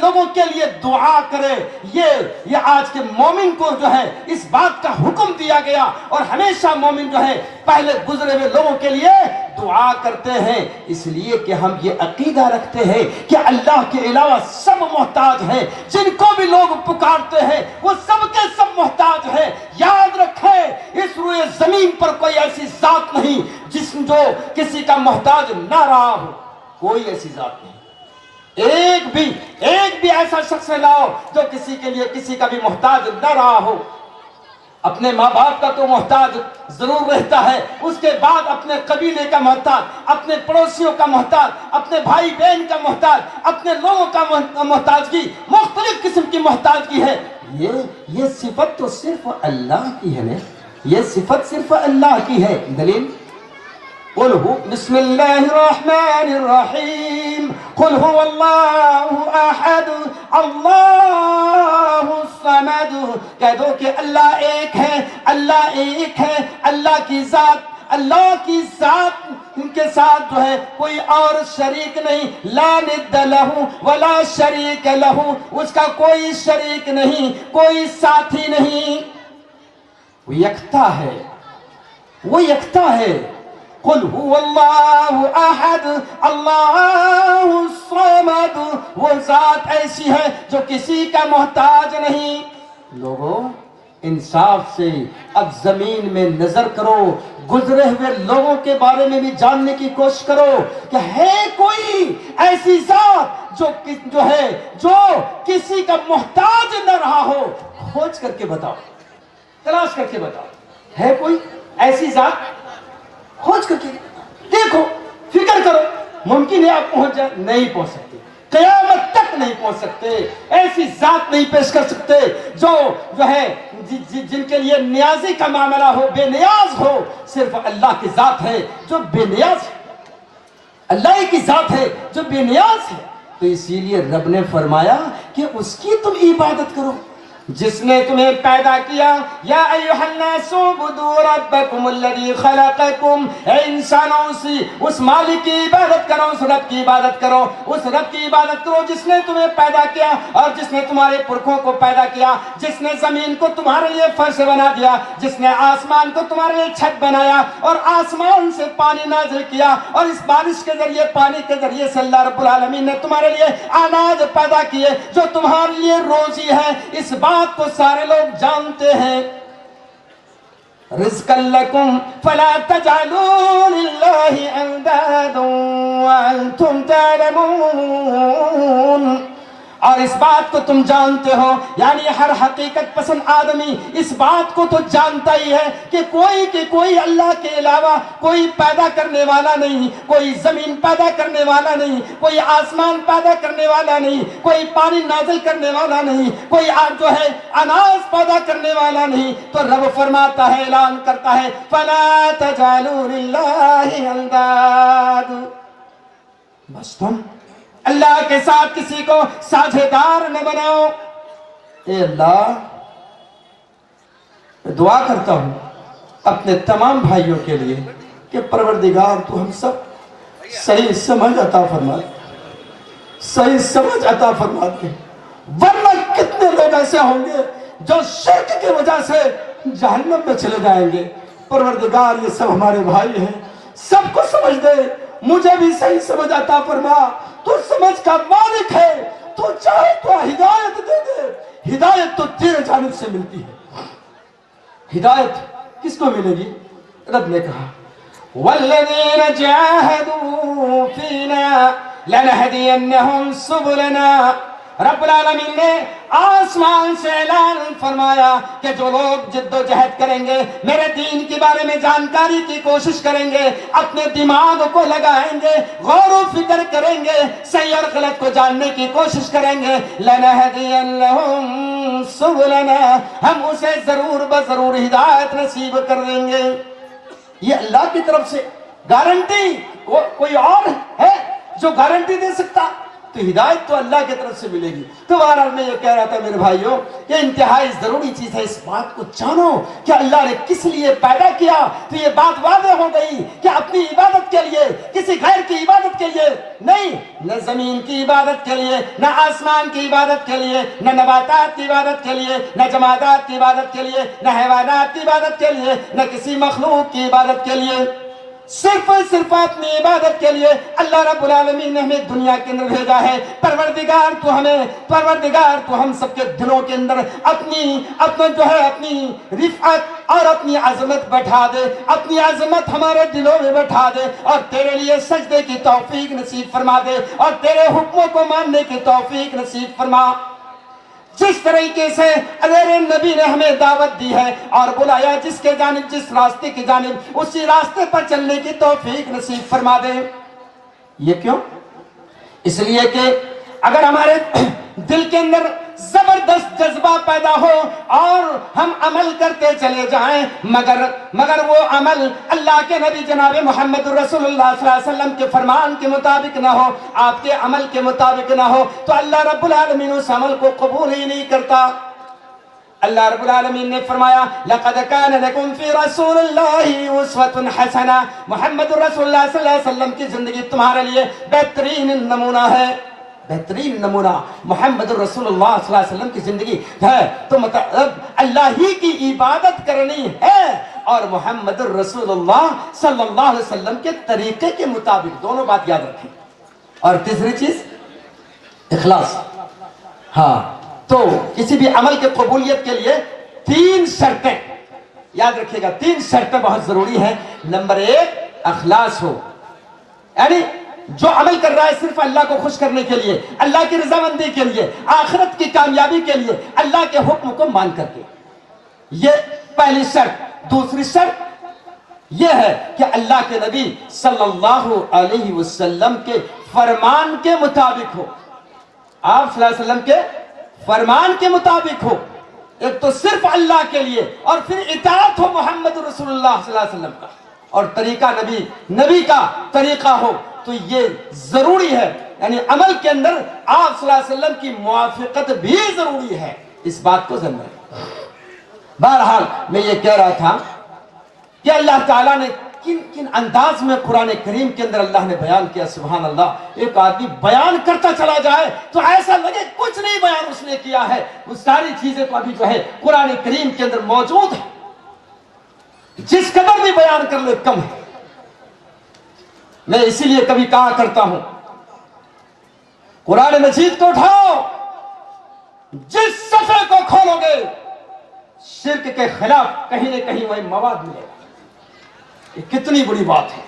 لوگوں کے لیے دعا کرے. یہ آج کے مومن کو جو ہے اس بات کا حکم دیا گیا, اور ہمیشہ مومن جو ہے پہلے گزرے ہوئے لوگوں کے لیے دعا کرتے ہیں, اس لیے کہ ہم یہ عقیدہ رکھتے ہیں کہ اللہ کے علاوہ سب محتاج ہیں. جن کو بھی لوگ پکارتے ہیں وہ سب کے سب محتاج ہیں. یاد رکھیں اس روئے زمین پر کوئی ایسی ذات نہیں جو کسی کا محتاج نہ رہا ہو. کوئی ایسی ذات نہیں. ایک بھی ایسا شخص لاؤ جو کسی کے لیے کسی کا بھی محتاج نہ رہا ہو. اپنے ماں باپ کا تو محتاج ضرور رہتا ہے, اس کے بعد اپنے قبیلے کا محتاج, اپنے پڑوسیوں کا محتاج, اپنے بھائی بہن کا محتاج, اپنے لوگوں کا محتاجگی, مختلف قسم کی محتاجگی ہے. یہ صفت تو صرف اللہ کی ہے نا, یہ صفت صرف اللہ کی ہے. دلیل قل هو بسم الله الرحمن الرحيم قل هو الله احد الله الصمد. کہہ دو کہ اللہ ایک ہے, اللہ ایک ہے. اللہ کی ذات ان کے ساتھ جو ہے کوئی اور شریک نہیں. لا ند لہ ولا شریک لہ, اس کا کوئی شریک نہیں, کوئی ساتھی نہیں. وہ یکتا ہے. قل هو اللہ احد اللہ الصمد. وہ ذات ایسی ہے جو کسی کا محتاج نہیں. لوگوں انصاف سے اب زمین میں نظر کرو, گزرے ہوئے لوگوں کے بارے میں بھی جاننے کی کوشش کرو کہ ہے کوئی ایسی ذات جو کسی کا محتاج نہ رہا ہو. کھوج کر کے بتاؤ, تلاش کر کے بتاؤ, ہے کوئی ایسی ذات؟ کھوج کر کے دیکھو, فکر کرو. ممکن ہے آپ پہنچ جائیں, نہیں پہنچ سکتے, قیامت تک نہیں پہنچ سکتے. ایسی ذات نہیں پیش کر سکتے جو ہے جن کے لیے نیازی کا معاملہ ہو, بے نیاز ہو. صرف اللہ کی ذات ہے جو بے نیاز ہے, اللہ کی ذات ہے جو بے نیاز ہے. تو اسی لیے رب نے فرمایا کہ اس کی تم عبادت کرو جس نے تمہیں پیدا کیا. یا ایھا الناس اعبدوا ربکم الذی خلقکم. اے انسانوں اس مالک کی عبادت کرو, اس رب کی عبادت کرو, اس رب کی عبادت کرو جس نے تمہیں پیدا کیا اور جس نے تمہارے پرکھوں کو پیدا کیا, جس نے زمین کو تمہارے لیے فرش بنا دیا, جس نے آسمان کو تمہارے لیے چھت بنایا اور آسمان سے پانی نازل کیا, اور اس بارش کے ذریعے, پانی کے ذریعے سے اللہ رب العالمین نے تمہارے لیے اناج پیدا کیے جو تمہارے لیے روزی ہے. اس بات کو سارے لوگ جانتے ہیں. رزقا لکم فلا تجعلوا للہ اندادا وانتم تعلمون. اور اس بات کو تم جانتے ہو, یعنی ہر حقیقت پسند آدمی اس بات کو تو جانتا ہی ہے کہ کوئی اللہ کے علاوہ کوئی پیدا کرنے والا نہیں, کوئی زمین پیدا کرنے والا نہیں, کوئی آسمان پیدا کرنے والا نہیں, کوئی پانی نازل کرنے والا نہیں, کوئی جو ہے اناج پیدا کرنے والا نہیں. تو رب فرماتا ہے, اعلان کرتا ہے, فلا تجعلوا للہ انداد. بس تم اللہ کے ساتھ کسی کو ساجھیدار نہ بناؤ. اے اللہ, میں دعا کرتا ہوں اپنے تمام بھائیوں کے لیے کہ پروردگار تو ہم سب صحیح سمجھ عطا فرما دے, صحیح سمجھ عطا فرما دے. ورنہ کتنے لوگ ایسے ہوں گے جو شرک کی وجہ سے جہنم میں چلے جائیں گے. پروردگار یہ سب ہمارے بھائی ہیں, سب کو سمجھ دے, مجھے بھی صحیح سمجھ عطا فرما. تو سمجھ کا مالک ہے, تو چاہے تو ہدایت دے دے. ہدایت تو تیرے جانب سے ملتی ہے. ہدایت کس کو ملے گی؟ رب نے کہا والذین جاہدوا فینا لنہدینہم سبلنا. رب العالمین نے آسمان سے اعلان فرمایا کہ جو لوگ جد و جہد کریں گے, میرے دین کے بارے میں جانکاری کی کوشش کریں گے, اپنے دماغ کو لگائیں گے, غور و فکر کریں گے, صحیح اور غلط کو جاننے کی کوشش کریں گے, لَنَهْدِيَنَّهُمْ سُبُلَنَا, ہم اسے ضرور بضرور ہدایت نصیب کر دیں گے. یہ اللہ کی طرف سے گارنٹی. کوئی اور ہے جو گارنٹی دے سکتا؟ تو ہدایت تو اللہ کی طرف سے ملے گی۔ تو بہرحال میں یہ کہہ رہا تھا میرے بھائیوں کہ انتہائی ضروری چیز ہے اس بات کو جانو کہ اللہ نے کس لیے پیدا کیا، تو یہ بات واضح ہو گئی کہ اپنی عبادت کے لیے، کسی غیر کی عبادت کے لیے نہیں، نہ زمین کی عبادت کے لیے، نہ آسمان کی عبادت کے لیے، نہ نباتات کی عبادت کے لیے، نہ جمادات کی عبادت کے لیے، نہ حیوانات کی عبادت کے لیے، نہ کسی مخلوق کی عبادت کے لیے، صرف اپنی عبادت کے لیے اللہ رب العالمین نے ہمیں دنیا کے اندر بھیجا ہے۔ پروردگار تو ہم سب کے دلوں کے اندر اپنی رفعت اور اپنی عظمت بٹھا دے، اپنی عظمت ہمارے دلوں میں بٹھا دے، اور تیرے لیے سجدے کی توفیق نصیب فرما دے، اور تیرے حکموں کو ماننے کی توفیق نصیب فرما۔ جس طریقے سے میرے نبی نے ہمیں دعوت دی ہے اور بلایا جس کے جانب، جس راستے کی جانب، اسی راستے پر چلنے کی توفیق نصیب فرما دے۔ یہ کیوں؟ اس لیے کہ اگر ہمارے دل کے اندر زبردست جذبہ پیدا ہو اور ہم عمل کرتے چلے جائیں، مگر وہ عمل اللہ کے نبی جناب محمد رسول اللہ صلی اللہ علیہ وسلم کے فرمان کے مطابق نہ ہو، آپ کے عمل کے مطابق نہ ہو، تو اللہ رب العالمین اس عمل کو قبول ہی نہیں کرتا۔ اللہ رب العالمین نے فرمایا لَقَدْ كَانَ لَكُمْ فِي رَسُولِ اللَّهِ أُسْوَةٌ حَسَنَةٌ، محمد رسول اللہ صلی اللہ علیہ وسلم کی زندگی تمہارے لیے بہترین نمونہ ہے، بہترین نمونہ محمد رسول اللہ صلی اللہ علیہ وسلم کی زندگی ہے۔ تو مطلب اللہ ہی کی عبادت کرنی ہے اور محمد رسول اللہ صلی اللہ علیہ وسلم کے طریقے کے مطابق، دونوں بات یاد رکھیں۔ اور تیسری چیز اخلاص۔ ہاں، تو کسی بھی عمل کے قبولیت کے لیے 3 شرطیں یاد رکھیے گا، 3 شرطیں بہت ضروری ہیں۔ نمبر 1 اخلاص ہو، یعنی جو عمل کر رہا ہے صرف اللہ کو خوش کرنے کے لیے، اللہ کی رضامندی کے لیے، آخرت کی کامیابی کے لیے، اللہ کے حکم کو مان کر کے، یہ پہلی شرط۔ دوسری شرط یہ ہے کہ اللہ کے نبی صلی اللہ علیہ وسلم کے فرمان کے مطابق ہو، آپ صلی اللہ علیہ وسلم کے فرمان کے مطابق ہو۔ ایک تو صرف اللہ کے لیے، اور پھر اطاعت ہو محمد رسول اللہ صلی اللہ علیہ وسلم کا، اور طریقہ نبی کا طریقہ ہو۔ تو یہ ضروری ہے، یعنی عمل کے اندر آپ صلی اللہ علیہ وسلم کی موافقت بھی ضروری ہے، اس بات کو ذہن میں رکھیں۔ بہرحال میں یہ کہہ رہا تھا کہ اللہ تعالیٰ نے کن انداز میں قرآن کریم کے اندر اللہ نے بیان کیا، سبحان اللہ۔ ایک آدمی بیان کرتا چلا جائے تو ایسا لگے کچھ نہیں بیان اس نے کیا ہے، وہ ساری چیزیں تو ابھی جو ہے قرآن کریم کے اندر موجود ہے، جس قدر بھی بیان کر لے کم ہے۔ میں اسی لیے کبھی کہا کرتا ہوں، قرآن مجید کو اٹھاؤ، جس صفحے کو کھولو گے شرک کے خلاف کہیں نہ کہیں وہی مواد ملے گا۔ یہ کتنی بڑی بات ہے،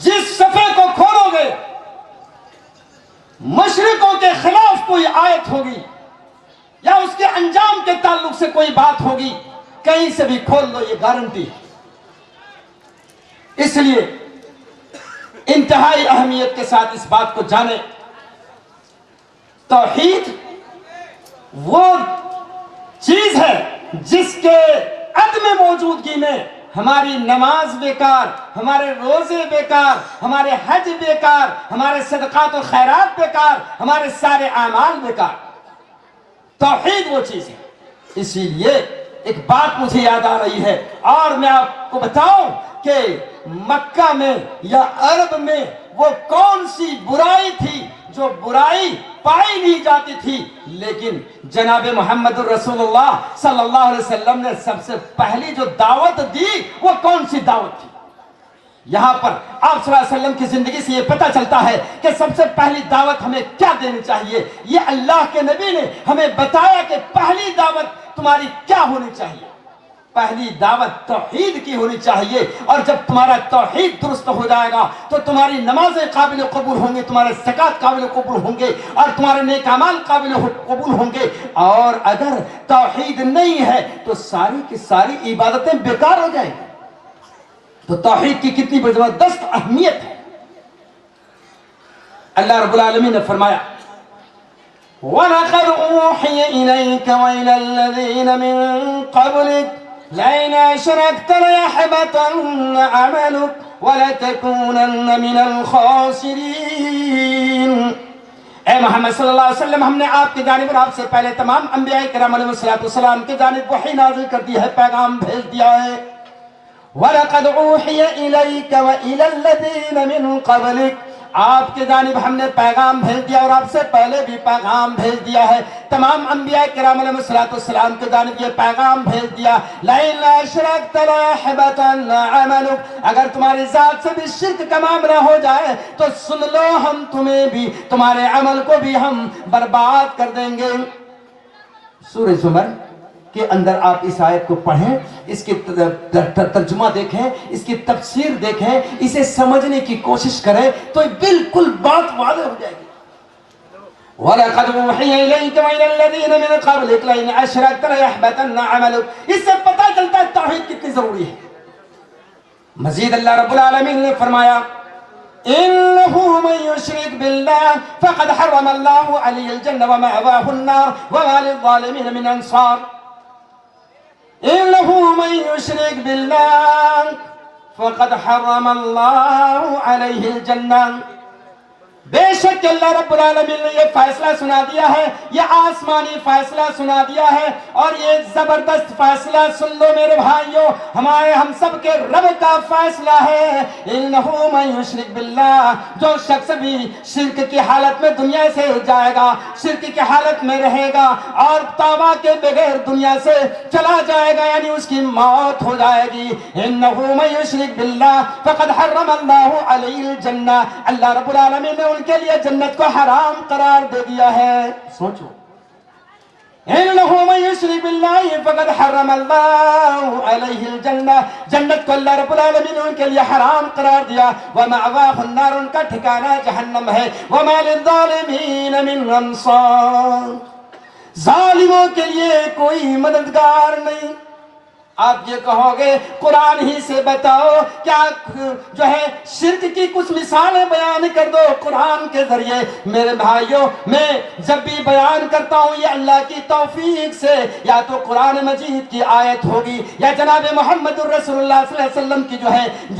جس صفحے کو کھولو گے مشرکوں کے خلاف کوئی آیت ہوگی یا اس کے انجام کے تعلق سے کوئی بات ہوگی، کہیں سے بھی کھول لو، یہ گارنٹی ہے۔ اس لیے انتہائی اہمیت کے ساتھ اس بات کو جانیں، توحید وہ چیز ہے جس کے عدم موجودگی میں ہماری نماز بیکار، ہمارے روزے بیکار، ہمارے حج بیکار، ہمارے صدقات و خیرات بیکار، ہمارے سارے اعمال بیکار۔ توحید وہ چیز ہے۔ اسی لیے ایک بات مجھے یاد آ رہی ہے، اور میں آپ کو بتاؤں کہ مکہ میں یا عرب میں وہ کون سی برائی تھی جو برائی پائی نہیں جاتی تھی، لیکن جناب محمد رسول اللہ صلی اللہ علیہ وسلم نے سب سے پہلی جو دعوت دی وہ کون سی دعوت تھی؟ یہاں پر آپ صلی اللہ علیہ وسلم کی زندگی سے یہ پتہ چلتا ہے کہ سب سے پہلی دعوت ہمیں کیا دینی چاہیے۔ یہ اللہ کے نبی نے ہمیں بتایا کہ پہلی دعوت تمہاری کیا ہونی چاہیے۔ پہلی دعوت توحید کی ہونی چاہیے، اور جب تمہارا توحید درست ہو جائے گا تو تمہاری نمازیں قابل قبول ہوں گے، تمہارے زکوٰۃ قابل قبول ہوں گے، اور تمہارے نیک اعمال قابل قبول ہوں گے۔ اور اگر توحید نہیں ہے تو ساری کی ساری عبادتیں بیکار ہو جائیں گی۔ تو توحید کی کتنی زبردست اہمیت ہے۔ اللہ رب العالمین نے فرمایا وَلَقَدْ أُوحِيَ إِلَيْكَ وَإِلَى الَّذِينَ مِن قَبْلِكَ لَئِنْ أَشْرَكْتَ لَيَحْبَطَنَّ عَمَلُكَ وَلَتَكُونَنَّ مِنَ الْخَاسِرِينَ۔ اے محمد صلی اللہ علیہ وسلم، ہم نے آپ کی جانب اور آپ سے پہلے تمام انبیاء کرام علیہ السلام کی جانب وحی نازل کر دی ہے، پیغام بھیج دیا ہے۔ وَلَقَدْ أُوحِيَ إِلَيْكَ وَإِلَى الَّذِينَ مِن قَبْلِكَ، آپ کی جانب ہم نے پیغام بھیج دیا اور آپ سے پہلے بھی پیغام بھیج دیا ہے۔ تمام انبیاء کرام علیہ السلام کی جانب یہ پیغام بھیج دیا، لَئِنْ أَشْرَكْتَ لَيَحْبَطَنَّ عَمَلُكَ، اگر تمہاری ذات سے بھی شرک کا معاملہ ہو جائے تو سن لو، ہم تمہیں بھی، تمہارے عمل کو بھی ہم برباد کر دیں گے۔ سورہ زمر کے اندر آپ اس آیت کو پڑھیں، اس کی ترجمہ دیکھیں، اس کی تفسیر دیکھیں، اسے سمجھنے کی کوشش کریں تو بالکل بات واضح ہو جائے گی۔ وَلَقَدْ أُوحِيَ إِلَيْكَ وَإِلَى الَّذِينَ مِن قَبْلِكَ لَئِنْ أَشْرَكْتَ لَيَحْبَطَنَّ عَمَلُكَ، اس سے پتہ چلتا ہے توحید کتنی ضروری ہے۔ مزید اللہ رب العالمین نے فرمایا إِنَّهُ مَن يُشْرِكْ بِاللَّهِ فَقَدْ حَرَّمَ اللَّهُ عَلَيْهِ الْجَنَّةَ وَمَأْوَاهُ النَّارُ وَمَا لِلظَّالِمِينَ مِنْ أَنصَارٍ۔ إِنَّهُ مَن يُشْرِكْ بِاللَّهِ فَقَدْ حَرَّمَ اللَّهُ عَلَيْهِ الْجَنَّةَ، بے شک اللہ رب العالمین نے یہ فیصلہ سنا دیا ہے، یہ آسمانی فیصلہ سنا دیا ہے، اور یہ زبردست فیصلہ سن لو میرے بھائیوں، ہمارے ہم سب کے رب کا فیصلہ ہے۔ إِنَّهُ مَن يُشْرِكْ بِاللَّهِ، جو شخص بھی شرک کی حالت میں دنیا سے جائے گا، شرک کی حالت میں رہے گا اور توبہ کے بغیر دنیا سے چلا جائے گا، یعنی اس کی موت ہو جائے گی۔ إِنَّهُ مَن يُشْرِكْ بِاللَّهِ فَقَدْ حَرَّمَ اللَّهُ عَلَيْهِ الْجَنَّةَ، اللہ رب العالمین نے ان کے لیے جنت کو حرام قرار دے دیا ہے۔ سوچو، إِنَّهُ مَن يُشْرِكْ بِاللَّهِ فَقَدْ حَرَّمَ اللَّهُ عَلَيْهِ الْجَنَّةَ، جنت کو اللہ رب العالمین نے ان کے لیے حرام قرار دیا۔ وَمَأْوَاهُ النَّارُ، ان کا ٹھکانہ جہنم ہے۔ وَمَا لِلظَّالِمِينَ مِنْ أَنصَارٍ، ظالموں کے لیے کوئی مددگار نہیں۔ آپ یہ کہو گے قرآن ہی سے بتاؤ، کیا جو ہے شرک کی کچھ مثالیں بیان کر دو قرآن کے ذریعے۔ میرے بھائیوں، میں جب بھی بیان کرتا ہوں یہ اللہ کی توفیق سے، یا تو قرآن مجید کی آیت ہوگی یا جناب محمد الرسول اللہ صلی اللہ علیہ وسلم کی جو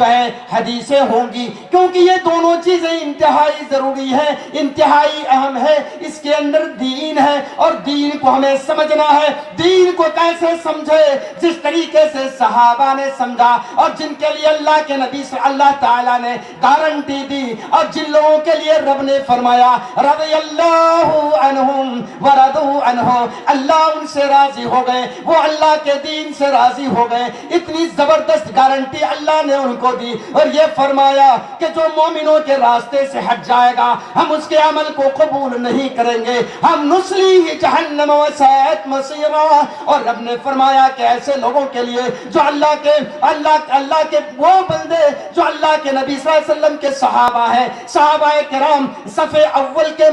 ہے حدیثیں ہوں گی، کیونکہ یہ دونوں چیزیں انتہائی ضروری ہیں، انتہائی اہم ہے۔ اس کے اندر دین ہے اور دین کو ہمیں سمجھنا ہے۔ دین کو کیسے سمجھے؟ جس طریقے سے صحابہ نے سمجھا، اور جن کے لیے اللہ کے نبی صلی اللہ تعالیٰ نے گارنٹی دی، اور جن لوگوں کے لیے رب نے فرمایا رضی اللہ عنہم ورضوا عنہ، اللہ ان سے راضی ہو گئے، وہ اللہ کے دین سے راضی ہو گئے۔ اتنی زبردست گارنٹی اللہ نے ان کو دی، اور یہ فرمایا کہ جو مومنوں کے راستے سے ہٹ جائے گا ہم اس کے عمل کو قبول نہیں کریں گے، ہم نصلیہ جہنم وساءت مصیرا۔ اور رب نے فرمایا کہ ایسے لوگوں کے لیے جو اللہ کے وہ بندے جو اللہ کے نبی صلی اللہ علیہ وسلم کے صحابہ ہیں، صحابہ کرام صف اول کے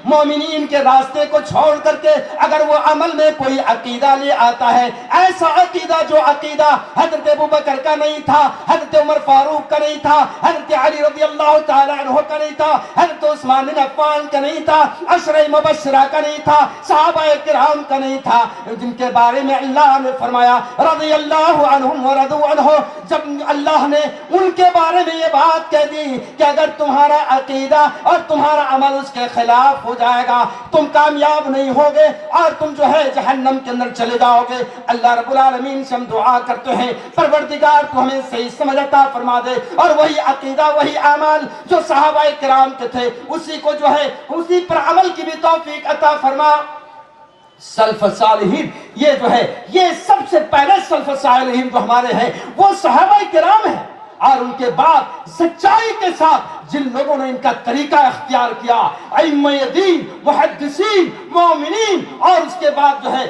مومنین کے راستے کو چھوڑ کر کے اگر وہ عمل میں کوئی عقیدہ لے آتا ہے، ایسا عقیدہ جو عقیدہ حضرت ابوبکر کا نہیں تھا، حضرت عمر فاروق کا نہیں تھا، حضرت علی رضی اللہ تعالی عنہ کا نہیں تھا، حضرت عثمان بن عفان کا نہیں تھا، عشرہ مبشرہ کا نہیں تھا، صحابہ کرام کا نہیں تھا، جن کے بارے میں اللہ نے فرمایا رضی اللہ عنہم ورضوا عنہ۔ جب اللہ نے ان کے بارے میں یہ بات کہہ دی کہ اگر تمہارا عقیدہ اور تمہارا عمل اس کے خلاف ہو جائے گا تم کامیاب نہیں ہوگے اور تم جو ہے جہنم کے اندر چلے جاؤ گے۔ اللہ رب العالمین سے ہم دعا کرتے ہیں پروردگار تو ہمیں صحیح سمجھ عطا فرما دے، اور وہی عقیدہ وہی اعمال جو صحابہ کرام کے تھے اسی کو جو ہے اسی پر عمل کی بھی توفیق عطا فرما۔ سلف صالحین یہ جو ہے یہ سب سے پہلے سلف صالحین جو ہمارے ہیں وہ صحابہ کرام ہیں، اور ان کے بعد سچائی کے ساتھ جن لوگوں نے ان کا طریقہ اختیار کیا، ائمہ دین، محدثین، مومنین، اور اس کے بعد جو ہے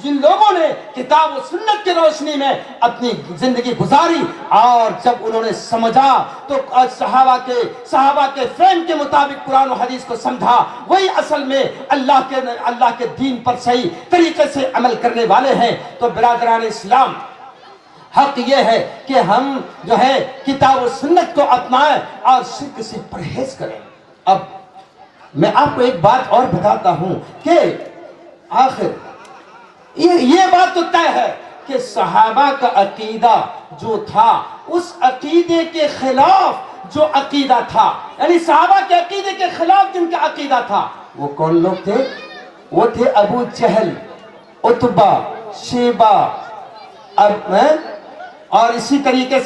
جن لوگوں نے کتاب و سنت کی روشنی میں اپنی زندگی گزاری، اور جب انہوں نے سمجھا تو صحابہ کے فہم کے مطابق قرآن و حدیث کو سمجھا، وہی اصل میں اللہ کے دین پر صحیح طریقے سے عمل کرنے والے ہیں۔ تو برادران اسلام، حق یہ ہے کہ ہم جو ہے کتاب و سنت کو اپنائیں اور شرک سے پرہیز کریں۔ اب میں آپ کو ایک بات اور بتاتا ہوں کہ آخر یہ بات تو طے ہے کہ صحابہ کا عقیدہ جو تھا اس عقیدے کے خلاف جو عقیدہ تھا، یعنی صحابہ کے عقیدے کے خلاف جن کا عقیدہ تھا، وہ کون لوگ تھے؟ وہ تھے ابو جہل، عتبہ، شیبہ، اور اسی طریقے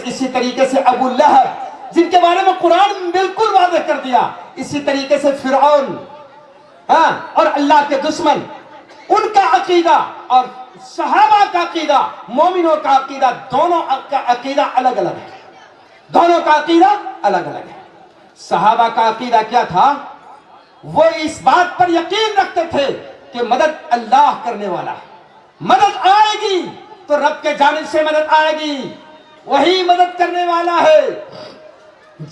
سے ابو لہب، جن کے بارے میں قرآن بالکل واضح کر دیا، اسی طریقے سے فرعون، اور اللہ کے دشمن، ان کا عقیدہ اور صحابہ کا عقیدہ، مومنوں کا عقیدہ، دونوں کا عقیدہ الگ الگ ہے، دونوں کا عقیدہ الگ الگ ہے۔ صحابہ کا عقیدہ کیا تھا؟ وہ اس بات پر یقین رکھتے تھے کہ مدد اللہ کرنے والا ہے، مدد آئے گی تو رب کے جانب سے مدد آئے گی، وہی مدد کرنے والا ہے،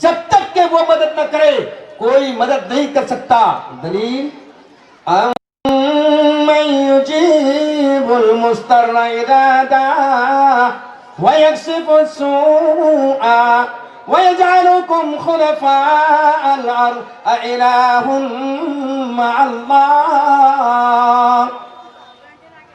جب تک کہ وہ مدد نہ کرے کوئی مدد نہیں کر سکتا۔ دلیل من يجيب المضطر إذا دعاه ويكشف السوء ويجعلكم خلفاء الأرض أإله مع الله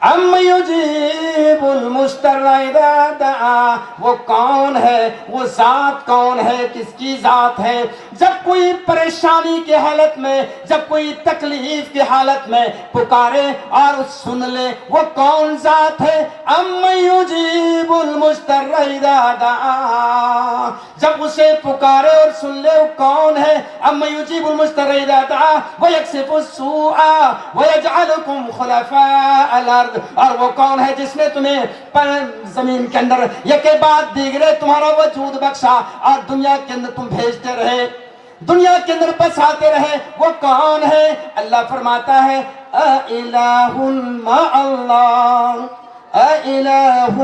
أَمَّن يُجِيبُ الْمُضْطَرَّ إِذَا دَعَاهُ، وہ کون ہے، وہ ذات کون ہے، کس کی ذات ہے؟ جب کوئی پریشانی کی حالت میں، جب کوئی تکلیف کی حالت میں پکارے اور سن لے، وہ کون ذات ہے؟ أَمَّن يُجِيبُ الْمُضْطَرَّ إِذَا دَعَاهُ، جب اسے پکارے اور سن لے، وہ کون ہے؟ أَمَّن يُجِيبُ الْمُضْطَرَّ إِذَا دَعَاهُ وَيَكْشِفُ السُّوءَ وَيَجْعَلُكُمْ خُلَفَاءَ الْأَرْضِ، اور وہ کون ہے جس نے تمہیں زمین کے اندر یکے بعد دیگرے تمہارا وجود بخشا اور دنیا کے اندر تم بھیجتے رہے، دنیا کے اندر بساتے رہے، وہ کون ہے؟ اللہ فرماتا ہے اَإِلَٰهٌ مَّعَ اللَّهِ، اَإِلَٰهٌ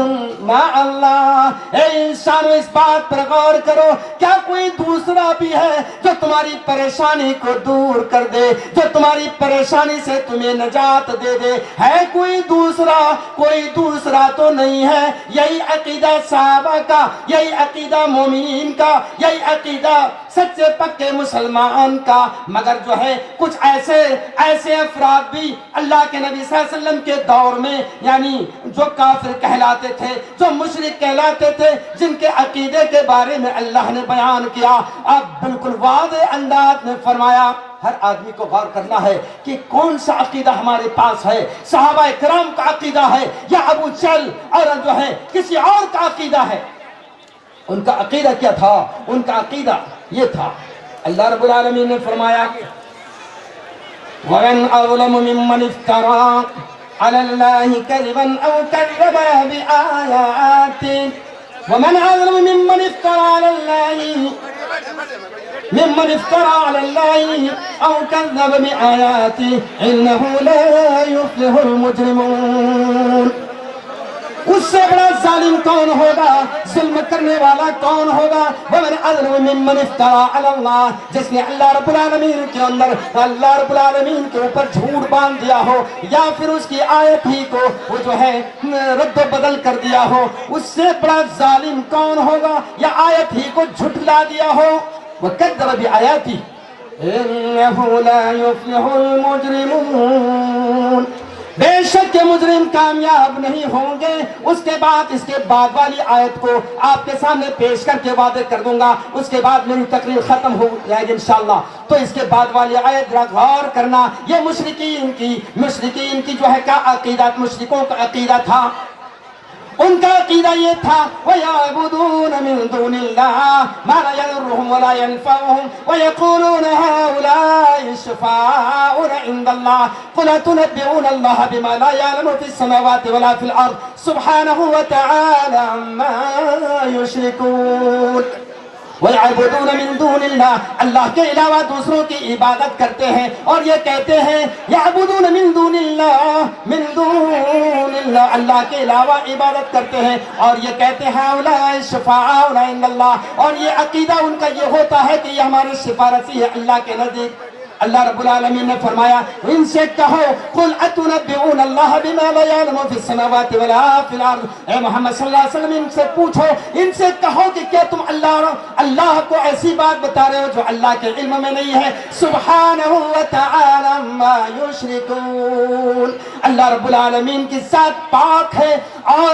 مَّعَ اللَّهِ۔ اے انسانو اس بات پر غور کرو، کیا کوئی دوسرا بھی ہے جو تمہاری پریشانی کو دور کر دے، جو تمہاری پریشانی سے تمہیں نجات دے دے؟ ہے کوئی دوسرا؟ کوئی دوسرا تو نہیں ہے۔ یہی عقیدہ صحابہ کا، یہی عقیدہ مومنین کا، یہی عقیدہ سچے پکے مسلمان کا۔ مگر جو ہے کچھ ایسے افراد بھی اللہ کے نبی صلی اللہ علیہ وسلم کے دور میں، یعنی جو کافر کہلاتے تھے، جو مشرک کہلاتے تھے، جن کے عقیدے کے بارے میں اللہ نے بیان کیا، اب بالکل واضح انداز میں فرمایا۔ ہر آدمی کو غور کرنا ہے کہ کون سا عقیدہ ہمارے پاس ہے، صحابہ کرام کا عقیدہ ہے یا ابو جہل اور جو ہے کسی اور کا عقیدہ ہے؟ ان کا عقیدہ کیا تھا؟ ان کا عقیدہ یہ تھا، اللہ رب العالمین نے فرمایا وَمَنْ أَظْلَمُ مِمَّنِ افْتَرَىٰ عَلَى اللَّهِ كَذِبًا أَوْ كَذَّبَ بِآيَاتِهِ وَمَنْ أَظْلَمُ مِمَّنِ افْتَرَىٰ عَلَى اللَّهِ أَوْ كَذَّبَ بِآيَاتِهِ إِنَّهُ لَا يُفْلِحُ الْمُجْرِمُونَ۔ اس سے بڑا ظالم کون ہوگا، ظلم کرنے والا کون ہوگا؟ وَمَنْ أَظْلَمُ مِمَّنِ افْتَرَىٰ عَلَى اللَّهِ، جس نے اللہ رب العالمین کے اندر، اللہ رب العالمین کے اوپر جھوٹ باندھ دیا ہو، یا پھر اس کی آیت ہی کو وہ جو ہے رد و بدل کر دیا ہو، اس سے بڑا ظالم کون ہوگا؟ یا آیت ہی کو جھٹلا دیا ہو۔ وَكَذَّبَ بِآيَاتِهِ إِنَّهُ لَا يُفْلِحُ الْمُجْرِمُونَ۔ بے شک کہ مجرم کامیاب نہیں ہوں گے۔ اس کے بعد اس کے بعد والی آیت کو آپ کے سامنے پیش کر کے واضح کر دوں گا، اس کے بعد میری تقریر ختم ہو جائے گی انشاءاللہ۔ تو اس کے بعد والی آیت ذرا غور کرنا، یہ مشرکین کی جو ہے کیا عقیدہ، مشرکوں کا عقیدہ تھا۔ ان کا عقیدہ یہ تھا وَيَعْبُدُونَ مِن دُونِ اللَّهِ مَا لَا يَضُرُّهُمْ وَلَا يَنفَعُهُمْ وَيَقُولُونَ هَؤُلَاءِ شُفَعَاؤُنَا عِندَ اللَّهِ قُلْ أَتُنَبِّئُونَ اللَّهَ بِمَا لَا يَعْلَمُ فِي السَّمَاوَاتِ وَلَا فِي الْأَرْضِ سُبْحَانَهُ وَتَعَالَى عَمَّا يُشْرِكُونَ۔ وَيَعْبُدُونَ مِن دُونِ اللَّهِ، اللہ کے علاوہ دوسروں کی عبادت کرتے ہیں اور یہ کہتے ہیں یعبدون من دون اللہ، من دون اللہ، اللہ کے علاوہ عبادت کرتے ہیں اور یہ کہتے ہیں هؤلاء شفعاؤنا عند اللہ، اور یہ عقیدہ ان کا یہ ہوتا ہے کہ یہ ہماری سفارشی ہے اللہ کے نزدیک۔ اللہ رب العالمین نے فرمایا ان سے کہو قل اتنبئون اللہ بما لا يعلم في السماوات ولا في الارض، اے محمد صلی اللہ علیہ وسلم ان سے پوچھو، ان سے کہو کہ کیا تم اللہ کو ایسی بات بتا رہے ہو جو اللہ کے علم میں نہیں ہے؟ سبحانہ وتعالی عما یشرکون، اللہ رب العالمین کی ذات پاک ہے اور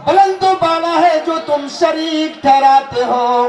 بلند و بالا ہے جو تم شریک ٹھہراتے ہو۔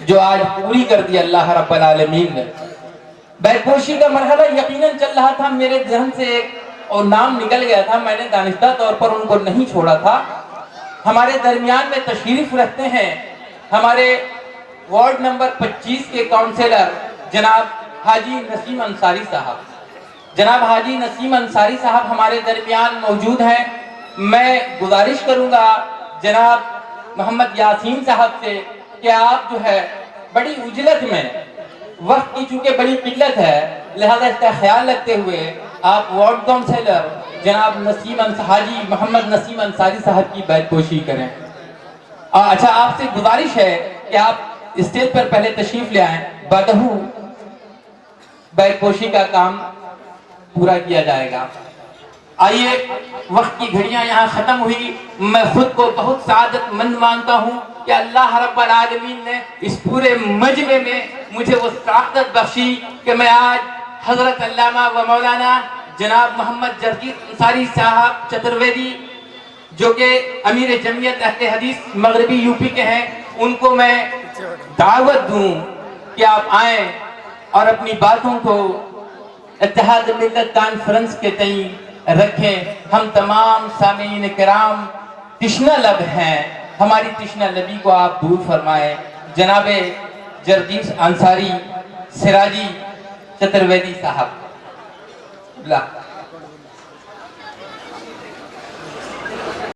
جو آج پوری کر دی اللہ رب العالمین نے۔ بیتپوشی کا مرحلہ یقیناً چل رہا تھا، میرے ذہن سے ایک اور نام نکل گیا تھا، میں نے دانستہ طور پر ان کو نہیں چھوڑا تھا۔ ہمارے درمیان میں تشریف رکھتے ہیں ہمارے وارڈ نمبر 25 کے کاؤنسلر جناب حاجی نسیم انصاری صاحب۔ جناب حاجی نسیم انصاری صاحب ہمارے درمیان موجود ہیں۔ میں گزارش کروں گا جناب محمد یاسین صاحب سے کہ آپ جو ہے بڑی عجلت میں، وقت کی چونکہ بڑی قلت ہے، لہذا اس کا خیال رکھتے ہوئے آپ وارڈ کاؤنسلر جناب حاجی محمد نسیم انصاری صاحب کی بیت پوشی کریں۔ اچھا، آپ سے گزارش ہے کہ آپ اسٹیج پر پہلے تشریف لے آئیں، بعدہ بیت پوشی کا کام پورا کیا جائے گا۔ آئیے، وقت کی گھڑیاں یہاں ختم ہوئی۔ میں خود کو بہت سعادت مند مانتا ہوں کہ اللہ رب العالمین نے اس پورے مجمع میں مجھے وہ سعادت بخشی کہ میں آج حضرت علامہ و مولانا جناب محمد جرجیت انصاری صاحب چترویدی، جو کہ امیر جمعیت اہل حدیث مغربی یو پی کے ہیں، ان کو میں دعوت دوں کہ آپ آئیں اور اپنی باتوں کو اتحاد ملت کانفرنس کے تئیں رکھیں۔ ہم تمام سامعین کرام تشنہ لب ہیں، ہماری تشنہ لبی کو آپ دور فرمائیں۔ جناب جرجیت انصاری سراجی چترویدی صاحب،